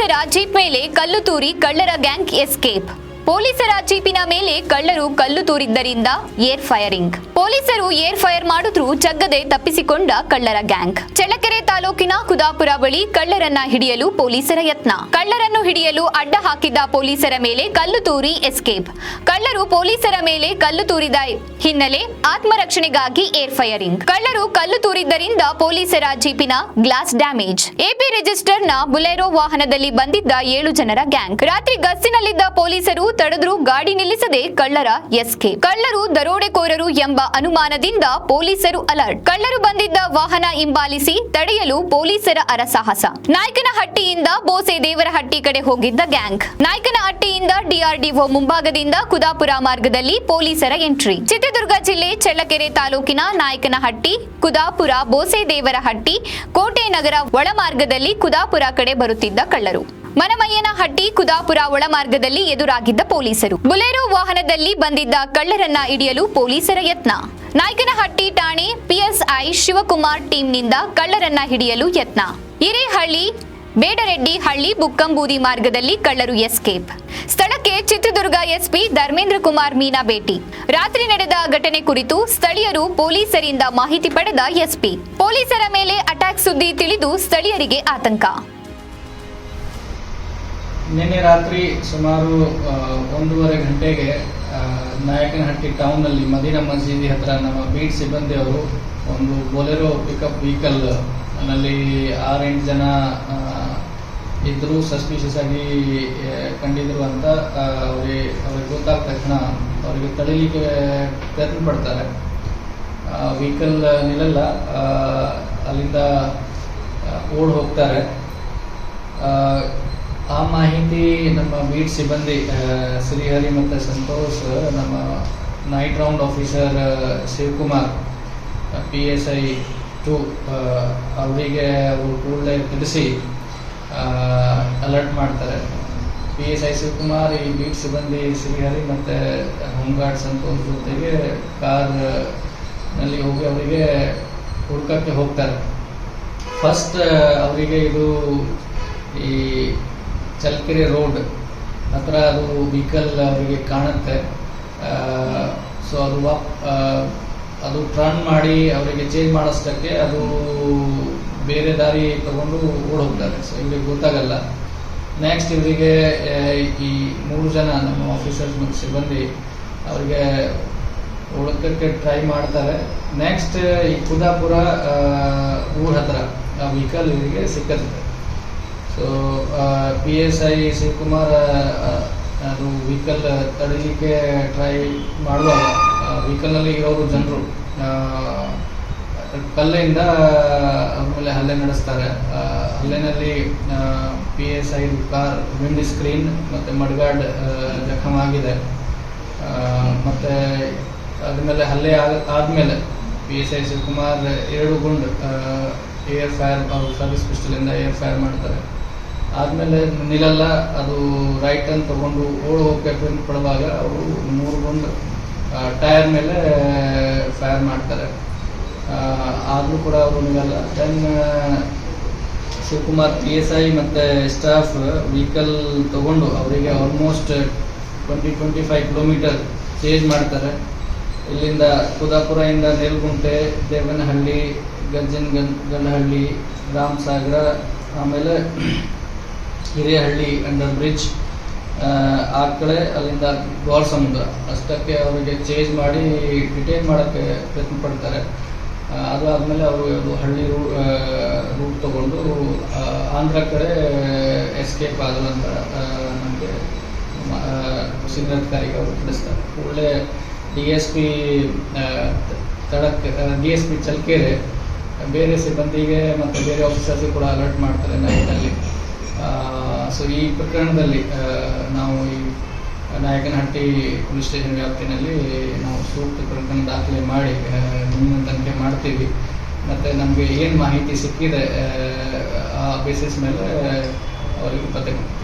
ಪೊಲೀಸರ ಜೀಪ್ ಮೇಲೆ ಕಲ್ಲು ತೂರಿ ಕಳ್ಳರ ಗ್ಯಾಂಗ್ ಎಸ್ಕೇಪ್. ಪೊಲೀಸರ ಜೀಪಿನ ಮೇಲೆ ಕಳ್ಳರು ಕಲ್ಲು ತೂರಿದ್ದರಿಂದ ಏರ್ ಫೈರಿಂಗ್. ಪೊಲೀಸರು ಏರ್ ಫೈರ್ ಮಾಡಿದ್ರೂ ಜಗ್ಗದೆ ತಪ್ಪಿಸಿಕೊಂಡ ಕಳ್ಳರ ಗ್ಯಾಂಗ್. ಚಳ್ಳಕೆರೆ ತಾಲೂಕಿನ ಕುದಾಪುರ ಬಳಿ ಕಳ್ಳರನ್ನ ಹಿಡಿಯಲು ಪೊಲೀಸರ ಯತ್ನ. ಕಳ್ಳರನ್ನು ಹಿಡಿಯಲು ಅಡ್ಡ ಹಾಕಿದ್ದ ಪೊಲೀಸರ ಮೇಲೆ ಕಲ್ಲು ತೂರಿ ಎಸ್ಕೇಪ್. ಕಳ್ಳರು ಪೊಲೀಸರ ಮೇಲೆ ಕಲ್ಲು ತೂರಿದ ಹಿನ್ನೆಲೆ ಆತ್ಮರಕ್ಷಣೆಗಾಗಿ ಏರ್ ಫೈರಿಂಗ್. ಕಳ್ಳರು ಕಲ್ಲು ತೂರಿದ್ದರಿಂದ ಪೊಲೀಸರ ಜೀಪಿನ ಗ್ಲಾಸ್ ಡ್ಯಾಮೇಜ್. ಎಪಿ ರಿಜಿಸ್ಟರ್ನ ಬುಲೆರೋ ವಾಹನದಲ್ಲಿ ಬಂದಿದ್ದ 7 ಜನರ ಗ್ಯಾಂಗ್. ರಾತ್ರಿ ಗಸ್ತಿನಲ್ಲಿದ್ದ ಪೊಲೀಸರು ತಡೆದ್ರು ಗಾಡಿ ನಿಲ್ಲಿಸದೆ ಕಳ್ಳರ ಎಸ್ಕೇಪ್. ಕಳ್ಳರು ದರೋಡೆಕೋರರು ಎಂಬ ಅನುಮಾನದಿಂದ ಪೊಲೀಸರು ಅಲರ್ಟ್. ಕಳ್ಳರು ಬಂದಿದ್ದ ವಾಹನ ಹಿಂಬಾಲಿಸಿ ತಡೆಯಲು ಪೊಲೀಸರ ಅರಸಾಹಸ. ನಾಯಕನಹಟ್ಟಿಯಿಂದ ಬೋಸೆ ದೇವರಹಟ್ಟಿ ಕಡೆ ಹೋಗಿದ್ದ ಗ್ಯಾಂಗ್. ನಾಯಕನಹಟ್ಟಿಯಿಂದ ಡಿಆರ್ಡಿಒ ಮುಂಭಾಗದಿಂದ ಕುದಾಪುರ ಮಾರ್ಗದಲ್ಲಿ ಪೊಲೀಸರ ಎಂಟ್ರಿ. ಚಿತ್ರದುರ್ಗ ಜಿಲ್ಲೆ ಚಳ್ಳಕೆರೆ ತಾಲೂಕಿನ ನಾಯಕನಹಟ್ಟಿ, ಕುದಾಪುರ, ಬೋಸೆ ದೇವರಹಟ್ಟಿ, ಕೋಟೆ ನಗರ ಒಳಮಾರ್ಗದಲ್ಲಿ ಕುದಾಪುರ ಕಡೆ ಬರುತ್ತಿದ್ದ ಕಳ್ಳರು. ಮನಮಯ್ಯನಹಟ್ಟಿ, ಕುದಾಪುರ ಒಳಮಾರ್ಗದಲ್ಲಿ ಎದುರಾಗಿದ್ದ ಪೊಲೀಸರು. ಬುಲೆರೋ ವಾಹನದಲ್ಲಿ ಬಂದಿದ್ದ ಕಳ್ಳರನ್ನ ಹಿಡಿಯಲು ಪೊಲೀಸರ ಯತ್ನ. ನಾಯಕನಹಟ್ಟಿ ಠಾಣೆ ಪಿಎಸ್ಐ ಶಿವಕುಮಾರ್ ಟೀಮ್ನಿಂದ ಕಳ್ಳರನ್ನ ಹಿಡಿಯಲು ಯತ್ನ. ಹಿರೇಹಳ್ಳಿ, ಬೇಡರೆಡ್ಡಿ ಹಳ್ಳಿ, ಬುಕ್ಕಂಬೂದಿ ಮಾರ್ಗದಲ್ಲಿ ಕಳ್ಳರು ಎಸ್ಕೇಪ್. ಸ್ಥಳಕ್ಕೆ ಚಿತ್ರದುರ್ಗ ಎಸ್ಪಿ ಧರ್ಮೇಂದ್ರ ಕುಮಾರ್ ಮೀನಾ ಭೇಟಿ. ರಾತ್ರಿ ನಡೆದ ಘಟನೆ ಕುರಿತು ಸ್ಥಳೀಯರು ಪೊಲೀಸರಿಂದ ಮಾಹಿತಿ ಪಡೆದ ಎಸ್ಪಿ. ಪೊಲೀಸರ ಮೇಲೆ ಅಟ್ಯಾಕ್ ಸುದ್ದಿ ತಿಳಿದು ಸ್ಥಳೀಯರಿಗೆ ಆತಂಕ. ನಿನ್ನೆ ರಾತ್ರಿ ಸುಮಾರು 1:30 ಗಂಟೆಗೆ ನಾಯಕನಹಟ್ಟಿ ಟೌನ್ನಲ್ಲಿ ಮದೀನಾ ಮಸೀದಿ ಹತ್ರ ನಮ್ಮ ಬೀಟ್ ಸಿಬ್ಬಂದಿಯವರು ಒಂದು ಬೊಲೆರೋ ಪಿಕಪ್ ವೆಹಿಕಲ್ ನಲ್ಲಿ 6-8 ಜನ ಇದ್ದರು, ಸಸ್ಪಿಷಿಯಸ್ ಆಗಿ ಕಂಡಿದ್ರು ಅಂತ ಅವ್ರಿಗೆ ಗೊತ್ತಾದ ತಕ್ಷಣ ಅವರಿಗೆ ತಡೀಲಿಕ್ಕೆ ಪ್ರಯತ್ನ ಪಡ್ತಾರೆ. ವೆಹಿಕಲ್ ನಿಲ್ಲಲ್ಲ, ಅಲ್ಲಿಂದ ಓಡ್ ಹೋಗ್ತಾರೆ. ಆ ಮಾಹಿತಿ ನಮ್ಮ ಬೀಟ್ ಸಿಬ್ಬಂದಿ ಶ್ರೀಹರಿ ಮತ್ತು ಸಂತೋಷ್, ನಮ್ಮ night round officer Shivakumar PSI 2 ಅವರಿಗೆ ಅವರು ಕೂಡಲೇ ತಿಳಿಸಿ ಅಲರ್ಟ್ ಮಾಡ್ತಾರೆ. PSI ಶಿವಕುಮಾರ್ ಈ ಬೀಟ್ ಸಿಬ್ಬಂದಿ ಶ್ರೀಹರಿ ಮತ್ತು ಹೋಮ್ ಗಾರ್ಡ್ ಸಂತೋಷ್ ಜೊತೆಗೆ ಕಾರ್ನಲ್ಲಿ ಹೋಗಿ ಅವರಿಗೆ ಹುಡುಕಕ್ಕೆ ಹೋಗ್ತಾರೆ. ಫಸ್ಟ್ ಅವರಿಗೆ ಇದು ಈ ಚಳ್ಳಕೆರೆ ರೋಡ್ ಹತ್ರ ಅದು ವೆಹಿಕಲ್ ಅವರಿಗೆ ಕಾಣುತ್ತೆ. ಸೊ ಅದು ಟರ್ನ್ ಮಾಡಿ ಅವರಿಗೆ ಚೇಂಜ್ ಮಾಡೋಷ್ಟಕ್ಕೆ ಅದು ಬೇರೆ ದಾರಿ ತಗೊಂಡು ಓಡೋಗ್ತಾರೆ. ಸೊ ಇವರಿಗೆ ಗೊತ್ತಾಗಲ್ಲ. ನೆಕ್ಸ್ಟ್ ಇವರಿಗೆ ಈ 3 ಜನ ನಮ್ಮ ಆಫೀಸರ್ಸ್ ಮತ್ತು ಸಿಬ್ಬಂದಿ ಅವರಿಗೆ ಹುಡುಕಕ್ಕೆ ಟ್ರೈ ಮಾಡ್ತಾರೆ. ನೆಕ್ಸ್ಟ್ ಈ ಕುದಾಪುರ ಊರ ಹತ್ರ ಆ ವೆಹಿಕಲ್ ಇವರಿಗೆ ಸಿಕ್ಕತ್ತೆ. ಸೊ PSI ಶಿವಕುಮಾರ್ ಅದು ವೆಹಿಕಲ್ ತಡೀಲಿಕ್ಕೆ ಟ್ರೈ ಮಾಡುವಾಗ ವೆಹಿಕಲ್ನಲ್ಲಿ ಇರೋರು ಜನರು ಕಲ್ಲಿಂದ ಅವ್ರ ಮೇಲೆ ಹಲ್ಲೆ ನಡೆಸ್ತಾರೆ. ಹಲ್ಲೆನಲ್ಲಿ PSI ಕಾರ್ ವಿಂಡ್ ಸ್ಕ್ರೀನ್ ಮತ್ತು ಮಡ್ಗಾರ್ಡ್ ಜಖಮ್ ಆಗಿದೆ. ಮತ್ತು ಅದ್ಮೇಲೆ ಹಲ್ಲೆ ಆದಮೇಲೆ PSI ಶಿವಕುಮಾರ್ 2 ಗುಂಡು ಏರ್ ಫೈರ್, ಅವರು ಸರ್ವಿಸ್ ಪಿಸ್ಟಲಿಂದ ಏರ್ ಫೈರ್ ಮಾಡ್ತಾರೆ. ಆದಮೇಲೆ ನಿಲ್ಲಲ್ಲ, ಅದು ರೈಟ್ ಅನ್ನು ತಗೊಂಡು ಹೋಗೋಕ್ಕೆ ಪ್ರಯತ್ನ ಪಡುವಾಗ ಅವರು 3 ಗುಂಡು ಟೈರ್ ಮೇಲೆ ಫೈರ್ ಮಾಡ್ತಾರೆ. ಆದರೂ ಕೂಡ ಅವರು ನಿಲ್ಲಲ್ಲ. ದೆನ್ ಶಿವಕುಮಾರ್ PSI ಮತ್ತು ಸ್ಟಾಫ್ ವೆಹಿಕಲ್ ತಗೊಂಡು ಅವರಿಗೆ ಆಲ್ಮೋಸ್ಟ್ 20-25 ಕಿಲೋಮೀಟರ್ ಚೇಂಜ್ ಮಾಡ್ತಾರೆ. ಇಲ್ಲಿಂದ ಕುದಾಪುರದಿಂದ ನೇಲ್ಗುಂಟೆ, ದೇವನಹಳ್ಳಿ, ಗಂಜನಹಳ್ಳಿ, ರಾಮಸಾಗರ, ಆಮೇಲೆ ಹಿರೇಹಳ್ಳಿ ಅಂಡರ್ ಬ್ರಿಡ್ಜ್ ಆ ಕಡೆ, ಅಲ್ಲಿಂದ ಗೋಲ್ ಸಮುದ್ರ ಅಷ್ಟಕ್ಕೆ ಅವರಿಗೆ ಚೇಂಜ್ ಮಾಡಿ ಡಿಟೈನ್ ಮಾಡೋಕ್ಕೆ ಪ್ರಯತ್ನ ಪಡ್ತಾರೆ. ಅದು ಆದಮೇಲೆ ಅವರು ಹಳ್ಳಿ ರೂಟ್ ತಗೊಂಡು ಆಂಧ್ರ ಕಡೆ ಎಸ್ಕೇಪ್ ಆದರು ಅಂತ ನಮಗೆ ಸೀನಿಯರ್ ಅಧಿಕಾರಿಗೆ ಅವರು ತಿಳಿಸ್ತಾರೆ. ಕೂಡಲೇ DSP ಚಳ್ಳಕೆರೆ ಬೇರೆ ಸಿಬ್ಬಂದಿಗೆ ಮತ್ತು ಬೇರೆ ಆಫೀಸರ್ಸ್ಗೆ ಕೂಡ ಅಲರ್ಟ್ ಮಾಡ್ತಾರೆ ನೈಟ್ನಲ್ಲಿ. ಸೊ ಈ ಪ್ರಕರಣದಲ್ಲಿ ನಾವು ಈ ನಾಯಕನಹಟ್ಟಿ ಪೊಲೀಸ್ ಸ್ಟೇಷನ್ ವ್ಯಾಪ್ತಿನಲ್ಲಿ ನಾವು ಸೂಕ್ತ ಪ್ರಕರಣ ದಾಖಲೆ ಮಾಡಿ ಮುಂದಿನ ತನಿಖೆ ಮಾಡ್ತೀವಿ. ಮತ್ತು ನಮಗೆ ಏನು ಮಾಹಿತಿ ಸಿಕ್ಕಿದೆ ಆ ಬೇಸಿಸ್ ಮೇಲೆ ಅವರಿಗೆ ಪತ್ತೆ ಮಾಡ್ತೀವಿ.